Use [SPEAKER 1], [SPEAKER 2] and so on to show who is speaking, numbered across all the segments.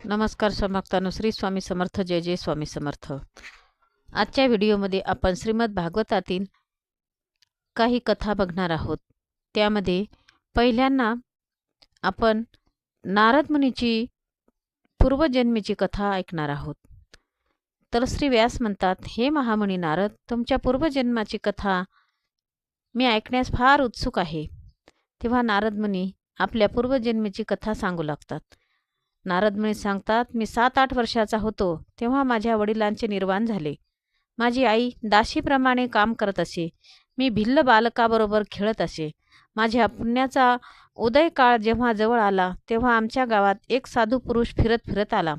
[SPEAKER 1] नमस्कार समक्तानो, श्री स्वामी समर्थ. जय जय स्वामी समर्थ. आजच्या व्हिडिओमध्ये आपण श्रीमद भागवतातील काही कथा बघणार आहोत. त्यामध्ये पहिल्यांदा आपण नारद मुनीची पूर्वजन्मीची कथा ऐकणार आहोत. तर श्री व्यास म्हणतात, हे महामुनी नारद, तुमच्या पूर्वजन्माची कथा मी ऐकण्यास फार उत्सुक आहे. तेव्हा नारद मुनी आपल्या पूर्वजन्मीची कथा सांगू लागतात. नारद मुनी सांगतात, मी 7-8 वर्षाचा होतो तेव्हा माझ्या वडिलांचे निर्वाण झाले. माझी आई दासीप्रमाणे काम करत असे. मी भिल्ल बालकाबरोबर खेळत असे. माझ्या पुण्याचा उदय काळ जेव्हा जवळ आला तेव्हा आमच्या गावात एक साधू पुरुष फिरत फिरत आला.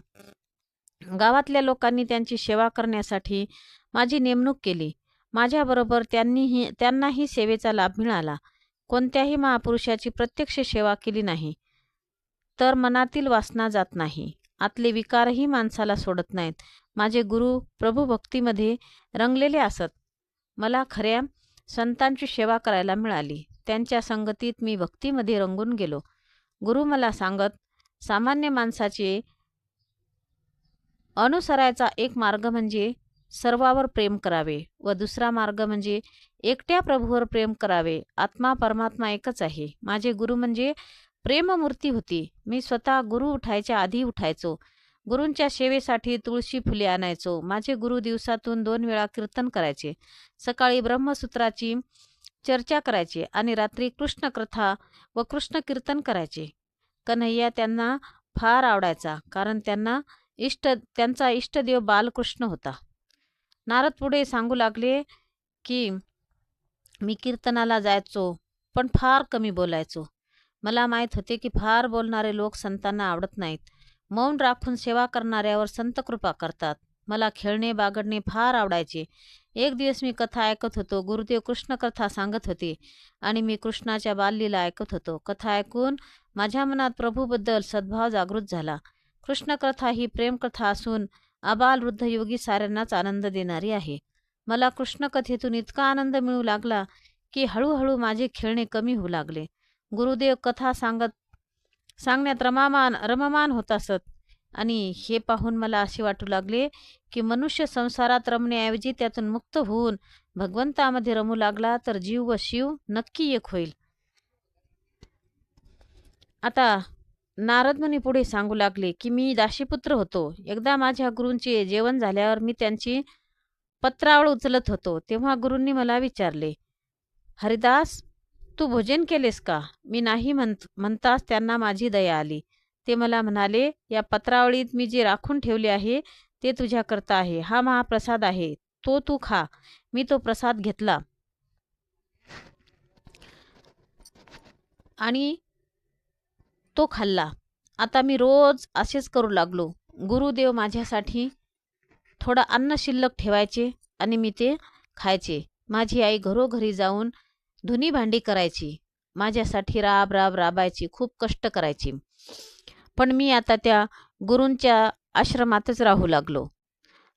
[SPEAKER 1] गावातल्या लोकांनी त्यांची सेवा करण्यासाठी माझी नेमणूक केली. माझ्याबरोबर त्यांनाही सेवेचा लाभ मिळाला. कोणत्याही महापुरुषाची प्रत्यक्ष सेवा केली नाही तर मनातील वासना जात नाही. आतले विकारही माणसाला सोडत नाहीत. माझे गुरु प्रभू भक्तीमध्ये रंगलेले असत. मला खऱ्या संतांची सेवा करायला मिळाली. त्यांच्या संगतीत मी भक्तीमध्ये रंगून गेलो. गुरु मला सांगत, सामान्य माणसाचे अनुसरायचा एक मार्ग म्हणजे सर्वावर प्रेम करावे व दुसरा मार्ग म्हणजे एकट्या प्रभूवर प्रेम करावे. आत्मा परमात्मा एकच आहे. माझे गुरु म्हणजे प्रेममूर्ती होती. मी स्वतः गुरु उठायच्या आधी उठायचो. गुरूंच्या सेवेसाठी तुळशी फुले आणायचो. माझे गुरु दिवसातून 2 वेळा कीर्तन करायचे. सकाळी ब्रह्मसूत्राची चर्चा करायचे आणि रात्री कृष्ण कथा व कृष्ण कीर्तन करायचे. कन्हैया त्यांना फार आवडायचा, कारण त्यांचा इष्टदेव बालकृष्ण होता. नारद पुढे सांगू लागले की मी कीर्तनाला जायचो पण फार कमी बोलायचो. मला माहीत होते की फार बोलणारे लोक संतांना आवडत नाहीत. मौन राखून सेवा करणाऱ्यावर संत कृपा करतात. मला खेळणे बागडणे फार आवडायचे. एक दिवस मी कथा ऐकत होतो. गुरुदेव कृष्ण कथा सांगत होते आणि मी कृष्णाच्या बाललीला ऐकत होतो. कथा ऐकून माझ्या मनात प्रभूबद्दल सद्भाव जागृत झाला. कृष्ण कथा ही प्रेमकथा असून आबाल वृद्ध योगी साऱ्यांनाच आनंद देणारी आहे. मला कृष्ण कथेतून इतका आनंद मिळू लागला की हळूहळू माझे खेळणे कमी होऊ लागले. गुरुदेव कथा सांगण्यात रममान होत असत आणि हे पाहून मला असे वाटू लागले की मनुष्य संसारात रमण्याऐवजी त्यातून मुक्त होऊन भगवंतामध्ये रमू लागला तर जीव व शिव नक्की एक होईल. आता नारद मुनी पुढे सांगू लागले की मी दासीपुत्र होतो. एकदा माझ्या गुरूंचे जेवण झाल्यावर मी त्यांची पत्रावळ उचलत होतो तेव्हा गुरूंनी मला विचारले, हरिदास, तू भोजन केलेस का? मी नाही म्हणताच त्यांना माझी दया आली. ते मला म्हणाले, या पत्रावळीत मी जे राखून ठेवले आहे ते तुझ्याकरता आहे. हा महाप्रसाद आहे, तो तू खा. मी तो प्रसाद घेतला आणि तो खाल्ला. आता मी रोज असेच करू लागलो. गुरुदेव माझ्यासाठी थोडा अन्न शिल्लक ठेवायचे आणि मी ते खायचे. माझी आई घरोघरी जाऊन धुनी भांडी करायची. माझ्यासाठी राबायची, खूप कष्ट करायची. पण मी आता त्या गुरूंच्या आश्रमातच राहू लागलो.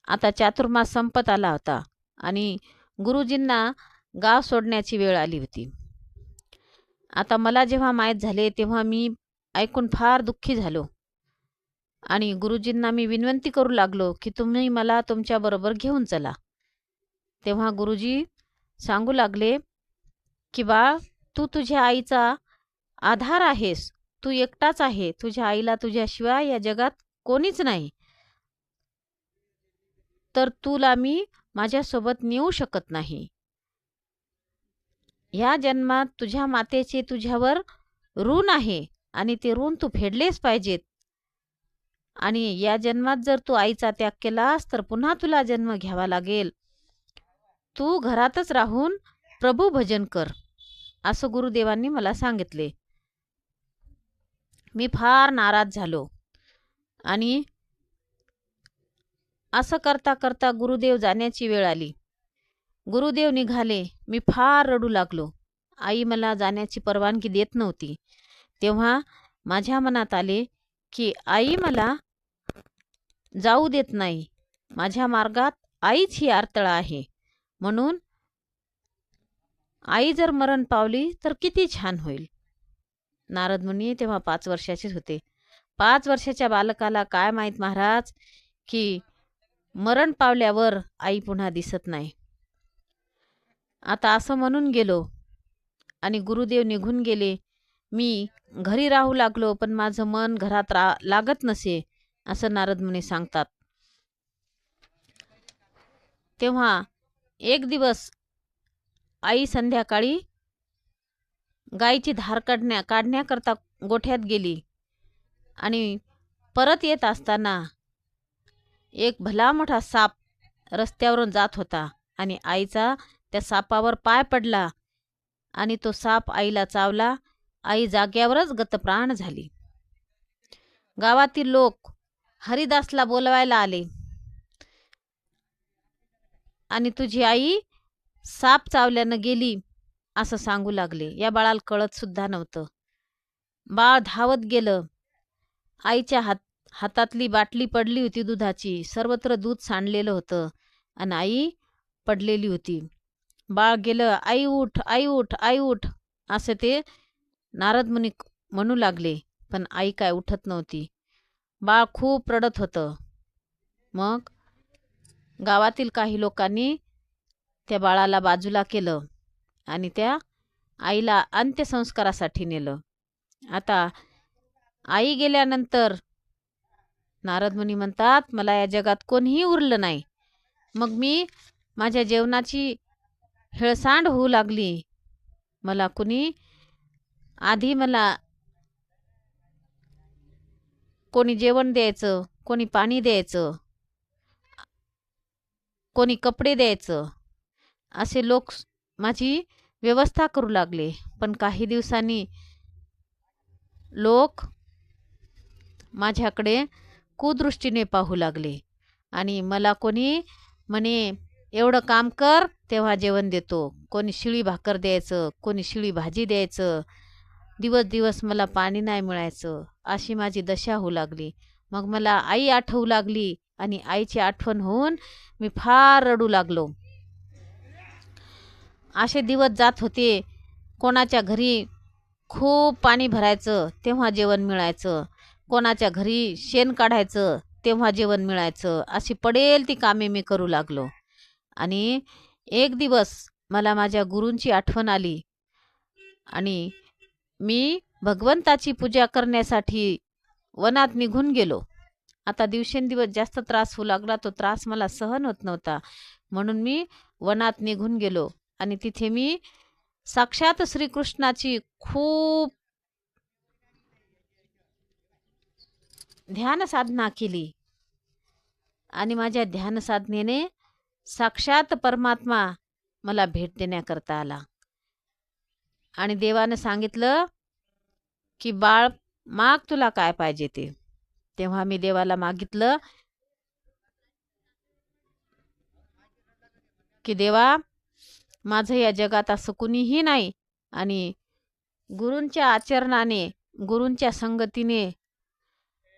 [SPEAKER 1] आता चातुर्मास संपत आला होता आणि गुरुजींना गाव सोडण्याची वेळ आली होती. आता मला जेव्हा माहीत झाले तेव्हा मी ऐकून फार दुःखी झालो आणि गुरुजींना मी विनंती करू लागलो की तुम्ही मला तुमच्याबरोबर घेऊन चला. तेव्हा गुरुजी सांगू लागले की बाळ, तू तुझ्या आईचा आधार आहेस. तू एकटाच आहे. तुझ्या आईला तुझ्याशिवाय या जगात कोणीच नाही. तर तुला मी माझ्यासोबत नेऊ शकत नाही. ह्या जन्मात तुझ्या मातेचे तुझ्यावर ऋण आहे आणि ते ऋण तू फेडलेच पाहिजेत. आणि या जन्मात जर तू आईचा त्याग केलास तर पुन्हा तुला जन्म घ्यावा लागेल. तू घरातच राहून प्रभू भजन कर, असं गुरुदेवांनी मला सांगितले. मी फार नाराज झालो आणि असं करता करता गुरुदेव जाण्याची वेळ आली. गुरुदेव निघाले. मी फार रडू लागलो. आई मला जाण्याची परवानगी देत नव्हती. तेव्हा माझ्या मनात आले की आई मला जाऊ देत नाही. माझ्या मार्गात आईच ही अडथळा आहे. म्हणून आई जर मरण पावली तर किती छान होईल. नारद मुनी तेव्हा 5 वर्षाचेच होते. 5 वर्षाच्या बालकाला काय माहीत महाराज की मरण पावल्यावर आई पुन्हा दिसत नाही. आता असं म्हणून गेलो आणि गुरुदेव निघून गेले. मी घरी राहू लागलो, पण माझं मन घरात लागत नसे असं नारद मुनी सांगतात. तेव्हा एक दिवस आई संध्याकाळी गायीची धार काढण्याकरता गोठ्यात गेली आणि परत येत असताना एक भला मोठा साप रस्त्यावरून जात होता आणि आईचा त्या सापावर पाय पडला आणि तो साप आईला चावला. आई जाग्यावरच गतप्राण झाली. गावातील लोक हरिदासला बोलवायला आले आणि तुझी आई साप चावल्यानं गेली असं सांगू लागले. या बाळाला कळत सुद्धा नव्हतं. बाळ धावत गेलं. आईच्या हातातली बाटली पडली होती दुधाची. सर्वत्र दूध सांडलेलं होतं आणि आई पडलेली होती. बाळ गेलं. आई उठ, आई उठ, आई उठ असं ते नारद मुनी म्हणू लागले, पण आई काय उठत नव्हती. बाळ खूप रडत होतं. मग गावातील काही लोकांनी त्या बाळाला बाजूला केलं आणि त्या आईला अंत्यसंस्कारासाठी नेलं. आता आई गेल्यानंतर नारद मुनी म्हणतात, मला या जगात कोणीही उरलं नाही. मग मी माझ्या जेवणाची हेळसांड होऊ लागली. मला कोणी जेवण द्यायचं, कोणी पाणी द्यायचं, कोणी कपडे द्यायचं, असे लोक माझी व्यवस्था करू लागले. पण काही दिवसांनी लोक माझ्याकडे कुदृष्टीने पाहू लागले आणि मला कोणी म्हणे एवढं काम कर तेव्हा जेवण देतो. कोणी शिळी भाकर द्यायचं, कोणी शिळी भाजी द्यायचं. दिवस दिवस मला पाणी नाही मिळायचं. अशी माझी दशा होऊ लागली. मग मला आई आठवू लागली आणि आईची आठवण होऊन मी फार रडू लागलो. असे दिवस जात होते. कोणाच्या घरी खूप पाणी भरायचं तेव्हा जेवण मिळायचं, कोणाच्या घरी शेण काढायचं तेव्हा जेवण मिळायचं. अशी पडेल ती कामे मी करू लागलो. आणि एक दिवस मला माझ्या गुरूंची आठवण आली आणि मी भगवंताची पूजा करण्यासाठी वनात निघून गेलो. आता दिवसेंदिवस जास्त त्रास होऊ लागला. तो त्रास मला सहन होत नव्हता, म्हणून मी वनात निघून गेलो आणि तिथे मी साक्षात श्रीकृष्णाची खूप ध्यान साधना केली आणि माझ्या ध्यान साधनेने साक्षात परमात्मा मला भेट देण्याकरता आला. आणि देवानं सांगितलं की बाळ माग तुला काय पाहिजे ते. तेव्हा मी देवाला मागितलं की देवा, माझं या जगात असं कुणीही नाही आणि गुरूंच्या आचरणाने, गुरूंच्या संगतीने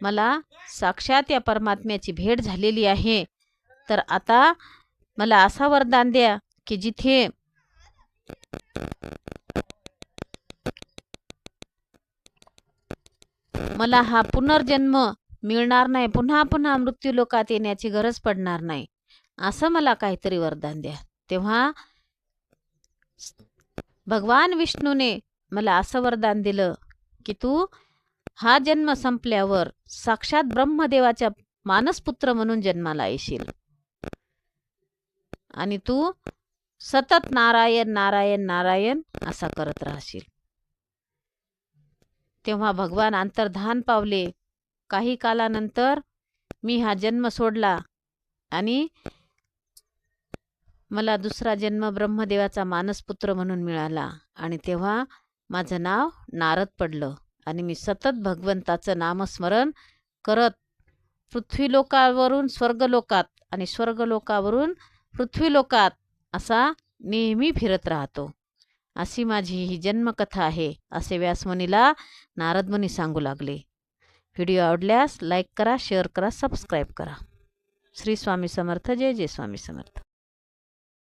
[SPEAKER 1] मला साक्षात या परमात्म्याची भेट झालेली आहे. तर आता मला असा वरदान द्या की जिथे मला हा पुनर्जन्म मिळणार नाही, पुन्हा पुन्हा मृत्यू लोकात येण्याची गरज पडणार नाही, असं मला काहीतरी वरदान द्या. तेव्हा भगवान विष्णूने मला असं वरदान दिलं की तू हा जन्म संपल्यावर साक्षात ब्रह्मदेवाच्या मानसपुत्र म्हणून जन्माला येशील आणि तू सतत नारायण नारायण नारायण असा करत राहशील. तेव्हा भगवान अंतर्धान पावले. काही कालानंतर मी हा जन्म सोडला आणि मला दुसरा जन्म ब्रह्मदेवाचा मानसपुत्र म्हणून मिळाला आणि तेव्हा माझं नाव नारद पडलं आणि मी सतत भगवंताचं नामस्मरण करत पृथ्वीलोकावरून स्वर्गलोकात आणि स्वर्गलोकावरून पृथ्वीलोकात असा नेहमी फिरत राहतो. अशी माझी ही जन्मकथा आहे, असे व्यासमुनीला नारदमुनी सांगू लागले. व्हिडिओ आवडल्यास लाईक करा, शेअर करा, सबस्क्राईब करा. श्री स्वामी समर्थ. जय जय स्वामी समर्थ.